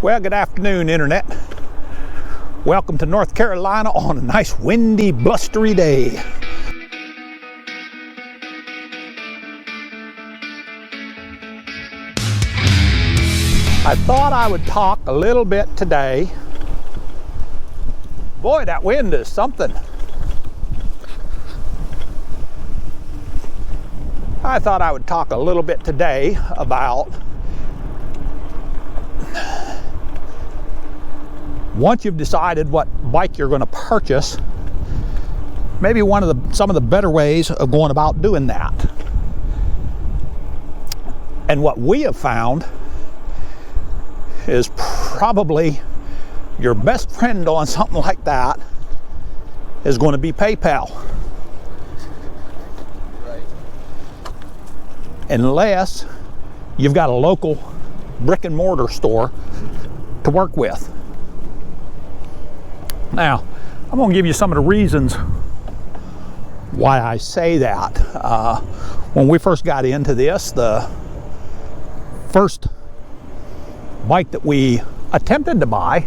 Well, good afternoon, Internet. Welcome to North Carolina on a nice windy, blustery day. I thought I would talk a little bit today. Boy, that wind is something. I thought I would talk a little bit today about once you've decided what bike you're going to purchase, maybe some of the better ways of going about doing that. And what we have found is probably your best friend on something like that is going to be PayPal. Right. Unless you've got a local brick and mortar store to work with. Now, I'm going to give you some of the reasons why I say that. When we first got into this, the first bike that we attempted to buy,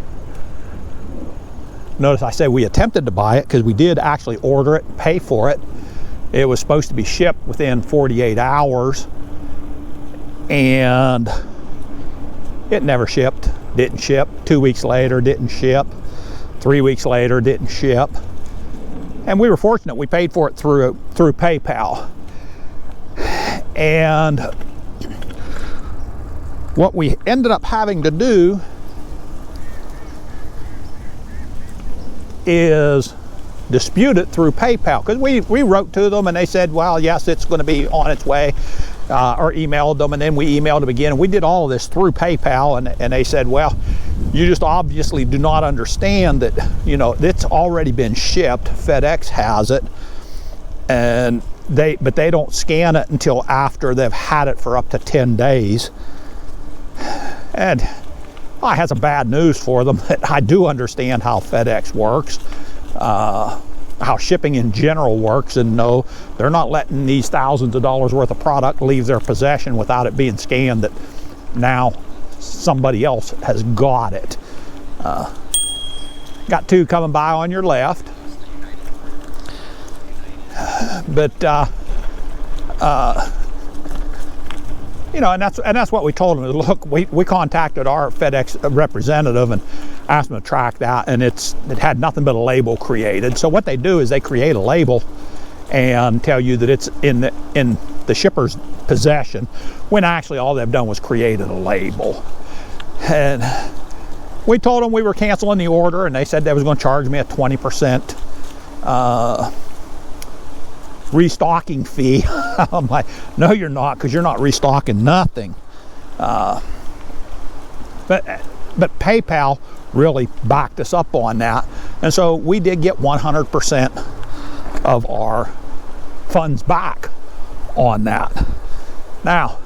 notice I say we attempted to buy it because we did actually order it, pay for it. It was supposed to be shipped within 48 hours and it never shipped, didn't ship. 2 weeks later, didn't ship. 3 weeks later, didn't ship. And we were fortunate, we paid for it through PayPal. And what we ended up having to do is dispute it through PayPal, because we wrote to them and they said, well, yes, it's going to be on its way, or emailed them, and then we emailed them again, and we did all of this through PayPal, and they said, well, you just obviously do not understand that, you know, it's already been shipped, FedEx has it, and but they don't scan it until after they've had it for up to 10 days. And I have some bad news for them. I do understand how FedEx works, how shipping in general works, and no, they're not letting these thousands of dollars worth of product leave their possession without it being scanned that now somebody else has got it. Got two coming by on your left. But you know, and that's what we told them. Look, we contacted our FedEx representative and asked them to track that, and it had nothing but a label created. So what they do is they create a label and tell you that it's in the shipper's possession, when actually all they've done was created a label. And we told them we were canceling the order, and they said they was going to charge me a 20% restocking fee. I'm like, no, you're not, because you're not restocking nothing. But PayPal really backed us up on that, and so we did get 100% of our funds back on that. Now,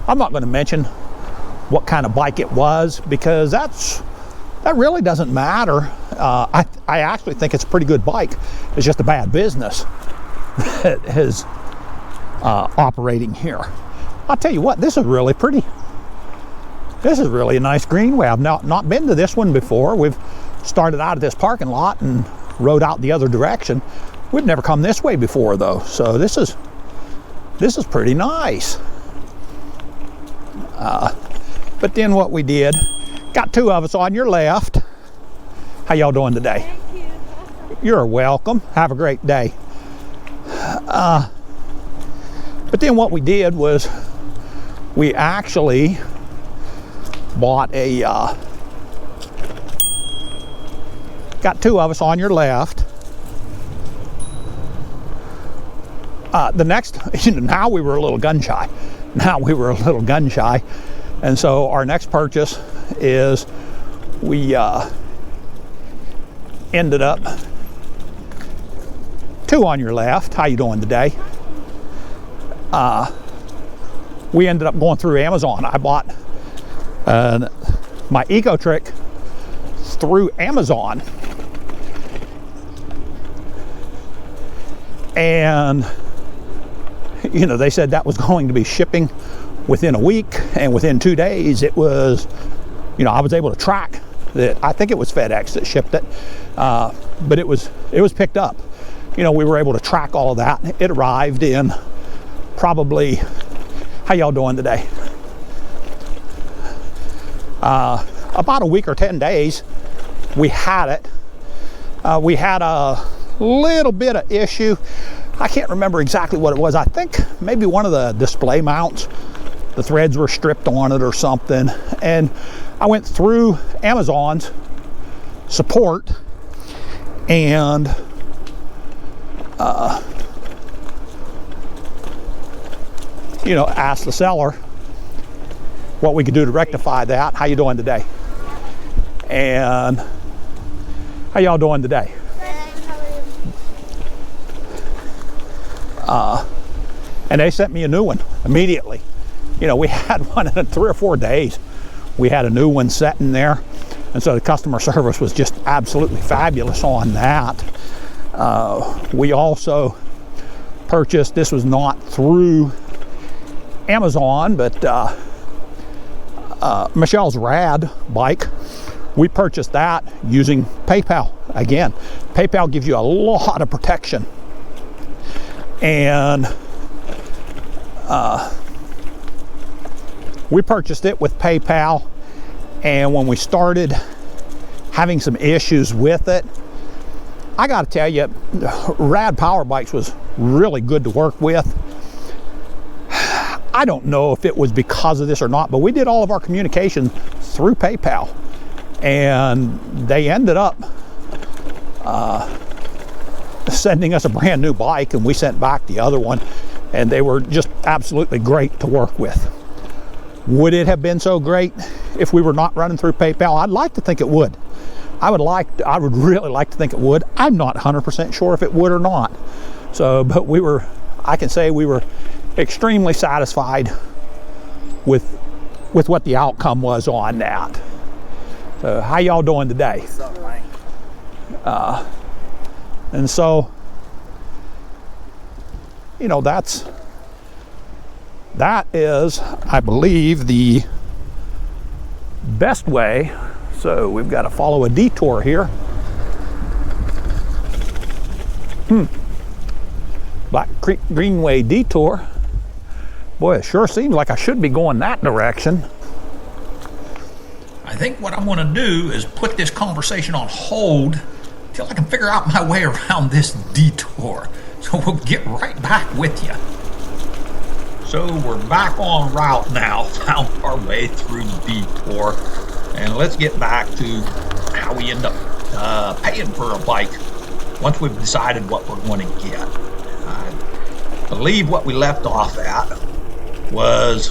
I'm not going to mention what kind of bike it was, because that really doesn't matter. I actually think it's a pretty good bike. It's just a bad business that is operating here. I'll tell you what, this is really pretty. This is really a nice Greenway. I've not been to this one before. We've started out of this parking lot and rode out the other direction. We've never come this way before, though, so this is pretty nice. But then what we did, got two of us on your left. How y'all doing today? Thank you. You're welcome. Have a great day. But then what we did was we actually bought got two of us on your left. The next, now we were a little gun shy. And so our next purchase is we ended up two on your left. How you doing today? We ended up going through Amazon. I bought my Eco Trick through Amazon. And you know, they said that was going to be shipping within a week, and within 2 days it was I was able to track that. I think it was FedEx that shipped it, but it was picked up. We were able to track all of that. It arrived in probably, how y'all doing today? About a week or 10 days, we had it. We had a little bit of issue. I can't remember exactly what it was. I think maybe one of the display mounts, the threads were stripped on it or something. And I went through Amazon's support and asked the seller what we could do to rectify that. How you doing today? And how y'all doing today? And they sent me a new one immediately. We had one in 3 or 4 days. We had a new one sitting there. And so the customer service was just absolutely fabulous on that. We also purchased, this was not through Amazon, but Michelle's Rad bike, we purchased that using PayPal. Again, PayPal gives you a lot of protection. And we purchased it with PayPal, and when we started having some issues with it, I got to tell you, Rad Power Bikes was really good to work with. I don't know if it was because of this or not, but we did all of our communication through PayPal, and they ended up sending us a brand new bike, and we sent back the other one, and they were just absolutely great to work with. Would it have been so great if we were not running through PayPal? I'd like to think it would. I would really like to think it would. I'm not 100% sure if it would or not. So, but I can say we were extremely satisfied with what the outcome was on that. So, how y'all doing today? What's up, Mike? And so, that is, I believe, the best way. So we've got to follow a detour here. Black Creek Greenway detour. Boy, it sure seems like I should be going that direction. I think what I'm going to do is put this conversation on hold till I can figure out my way around this detour. So we'll get right back with you. So we're back on route now, found our way through the detour, and let's get back to how we end up paying for a bike once we've decided what we're going to get. I believe what we left off at was,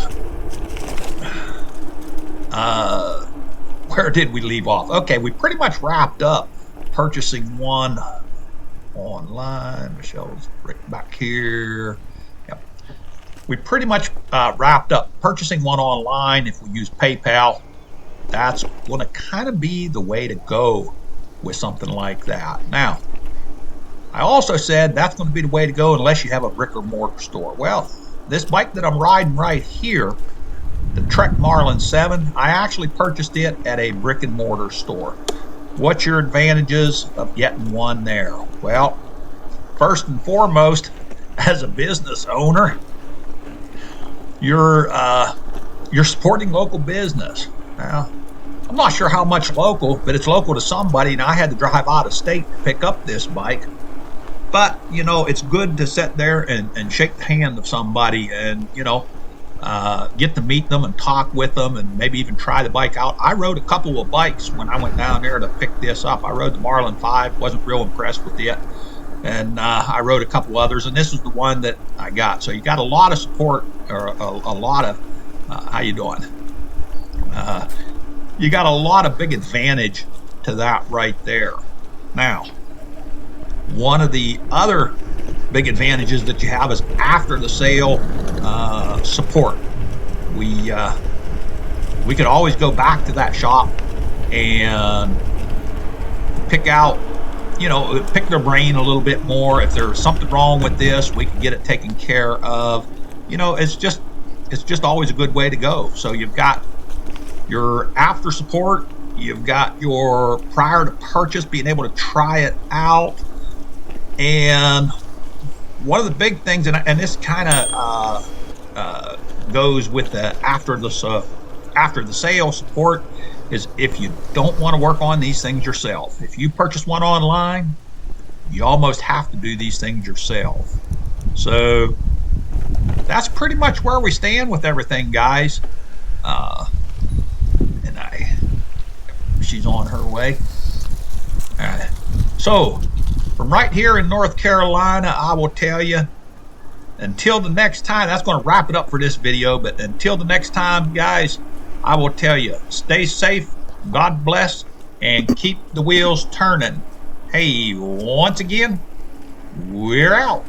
where did we leave off? Okay, we pretty much wrapped up purchasing one online. Michelle's right back here. Yep. We pretty much wrapped up purchasing one online. If we use PayPal, that's going to kind of be the way to go with something like that. Now, I also said that's going to be the way to go unless you have a brick or mortar store. Well, this bike that I'm riding right here, the Trek Marlin 7, I actually purchased it at a brick and mortar store. What's your advantages of getting one there? Well, first and foremost, as a business owner, you're supporting local business. Now, I'm not sure how much local, but it's local to somebody, and I had to drive out of state to pick up this bike. But, it's good to sit there and shake the hand of somebody and, get to meet them and talk with them and maybe even try the bike out. I rode a couple of bikes when I went down there to pick this up. I rode the Marlin 5, wasn't real impressed with it. And I rode a couple others, and this is the one that I got. So you got a lot of support, or a lot of, how you doing? You got a lot of big advantage to that right there. Now, one of the other big advantages that you have is after the sale support. We could always go back to that shop and pick out, pick their brain a little bit more. If there's something wrong with this, we can get it taken care of. It's just always a good way to go. So you've got your after support, you've got your prior to purchase, being able to try it out. And one of the big things, and this kind of goes with the after the sale support, is if you don't want to work on these things yourself. If you purchase one online, you almost have to do these things yourself. So that's pretty much where we stand with everything, guys. She's on her way. All right. So from right here in North Carolina, I will tell you, until the next time, that's going to wrap it up for this video. But until the next time, guys, I will tell you, stay safe, God bless, and keep the wheels turning. Hey, once again, we're out.